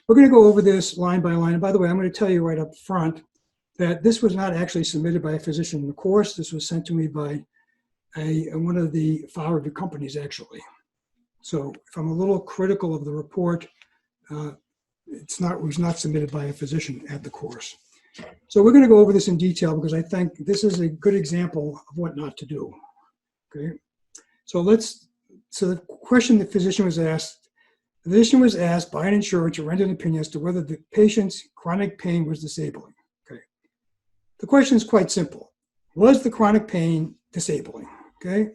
we're going to go over this line by line. And by the way, I'm going to tell you right up front that this was not actually submitted by a physician in the course. This was sent to me by one of the file review companies, actually. So if I'm a little critical of the report, it was not submitted by a physician at the course. So we're going to go over this in detail because I think this is a good example of what not to do. Okay. So the question the physician was asked by an insurer to render an opinion as to whether the patient's chronic pain was disabling. Okay. The question is quite simple. Was the chronic pain disabling? Okay.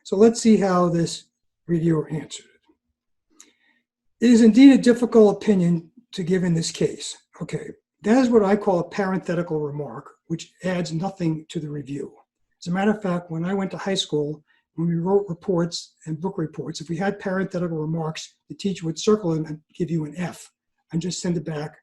So let's see how this reviewer answered it. It is indeed a difficult opinion to give in this case. Okay. That is what I call a parenthetical remark, which adds nothing to the review. As a matter of fact, when I went to high school, when we wrote reports and book reports, if we had parenthetical remarks, the teacher would circle them and give you an F and just send it back.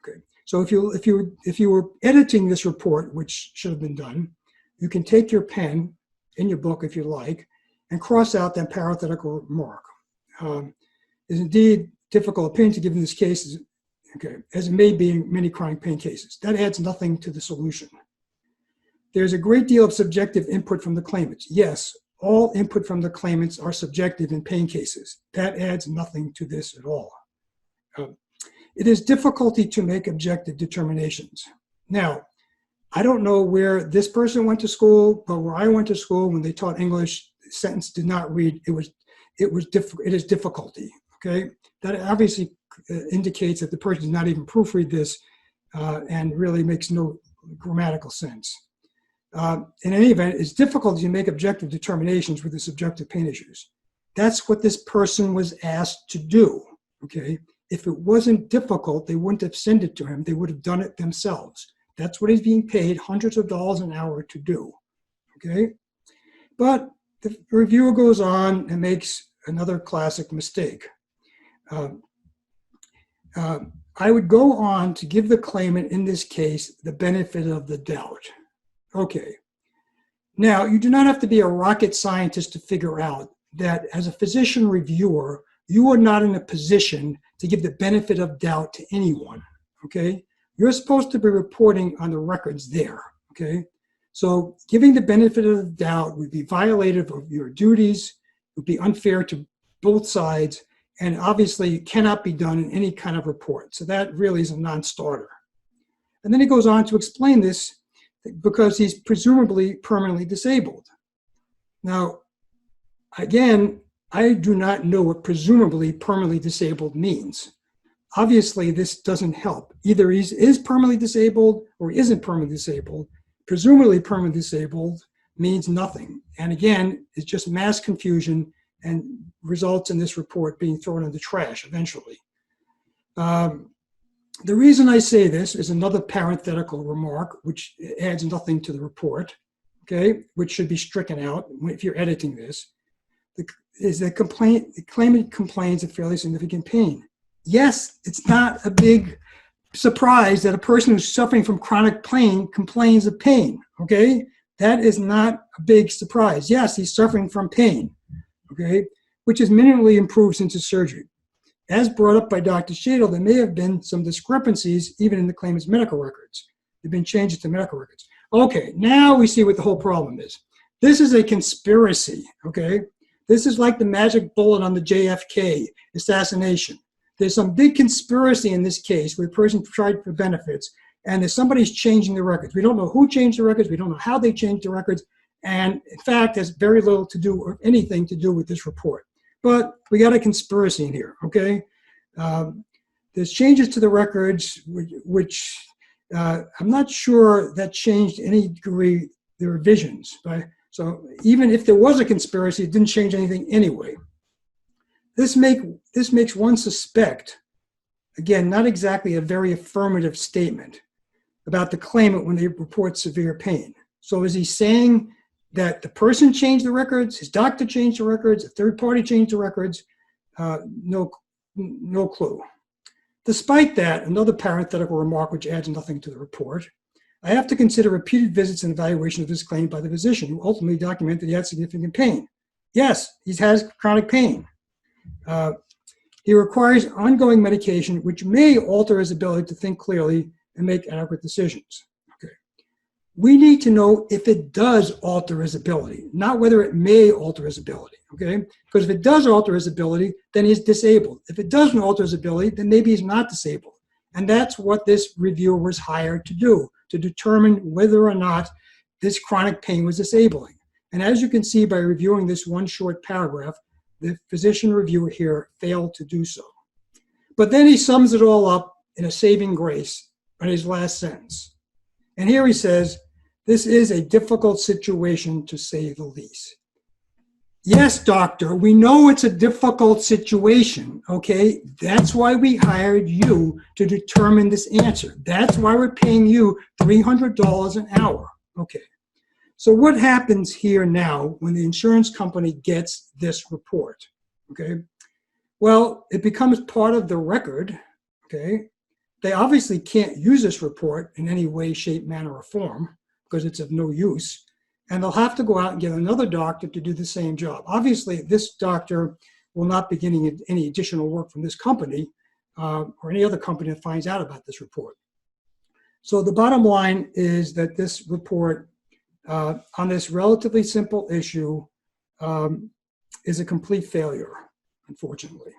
Okay. So if you were editing this report, which should have been done, you can take your pen in your book if you like and cross out that parenthetical remark. It's indeed difficult opinion to give in this case. Okay, as it may be in many chronic pain cases. That adds nothing to the solution. There's a great deal of subjective input from the claimants. Yes, all input from the claimants are subjective in pain cases. That adds nothing to this at all. It is difficulty to make objective determinations. Now, I don't know where this person went to school, but where I went to school when they taught English, the sentence did not read, it is difficulty, okay? That obviously indicates that the person did not even proofread this and really makes no grammatical sense. In any event, it's difficult to make objective determinations with the subjective pain issues. That's what this person was asked to do, okay? If it wasn't difficult, they wouldn't have sent it to him. They would have done it themselves. That's what he's being paid hundreds of dollars an hour to do, okay? But the reviewer goes on and makes another classic mistake. I would go on to give the claimant, in this case, the benefit of the doubt. Okay. Now, you do not have to be a rocket scientist to figure out that as a physician reviewer, you are not in a position to give the benefit of doubt to anyone, okay? You're supposed to be reporting on the records there, okay? So giving the benefit of the doubt would be violative of your duties, would be unfair to both sides, and obviously cannot be done in any kind of report. So that really is a non-starter. And then he goes on to explain this because he's presumably permanently disabled. Now, again, I do not know what presumably permanently disabled means. Obviously, this doesn't help. Either he is permanently disabled or he isn't permanently disabled. Presumably permanently disabled means nothing. And again, it's just mass confusion and results in this report being thrown in the trash eventually. The reason I say this is another parenthetical remark, which adds nothing to the report, okay, which should be stricken out if you're editing this, is that the claimant complains of fairly significant pain. Yes, it's not a big surprise that a person who's suffering from chronic pain complains of pain, okay? That is not a big surprise. Yes, he's suffering from pain, okay, which is minimally improved since his surgery. As brought up by Dr. Shadle, there may have been some discrepancies even in the claimant's medical records. They've been changes to medical records. Okay, now we see what the whole problem is. This is a conspiracy, okay? This is like the magic bullet on the JFK assassination. There's some big conspiracy in this case where the person tried for benefits and there's somebody's changing the records. We don't know who changed the records. We don't know how they changed the records. And in fact, has very little to do or anything to do with this report. But we got a conspiracy in here, okay? There's changes to the records, which I'm not sure that changed to any degree the revisions. Right? So even if there was a conspiracy, it didn't change anything anyway. This makes one suspect, again, not exactly a very affirmative statement about the claimant when they report severe pain. So is he saying that the person changed the records, his doctor changed the records, a third party changed the records? No clue. Despite that, another parenthetical remark which adds nothing to the report, I have to consider repeated visits and evaluation of this claim by the physician who ultimately documented he had significant pain. Yes, he has chronic pain. He requires ongoing medication, which may alter his ability to think clearly and make adequate decisions. Okay. We need to know if it does alter his ability, not whether it may alter his ability, okay? Because if it does alter his ability, then he's disabled. If it doesn't alter his ability, then maybe he's not disabled. And that's what this reviewer was hired to do, to determine whether or not this chronic pain was disabling. And as you can see by reviewing this one short paragraph, the physician reviewer here failed to do so. But then he sums it all up in a saving grace in his last sentence. And here he says, this is a difficult situation to say the least. Yes, doctor, we know it's a difficult situation, okay? That's why we hired you to determine this answer. That's why we're paying you $300 an hour, okay? So what happens here now when the insurance company gets this report, okay? Well, it becomes part of the record, okay? They obviously can't use this report in any way, shape, manner, or form because it's of no use. And they'll have to go out and get another doctor to do the same job. Obviously, this doctor will not be getting any additional work from this company or any other company that finds out about this report. So the bottom line is that this report on this relatively simple issue is a complete failure, unfortunately.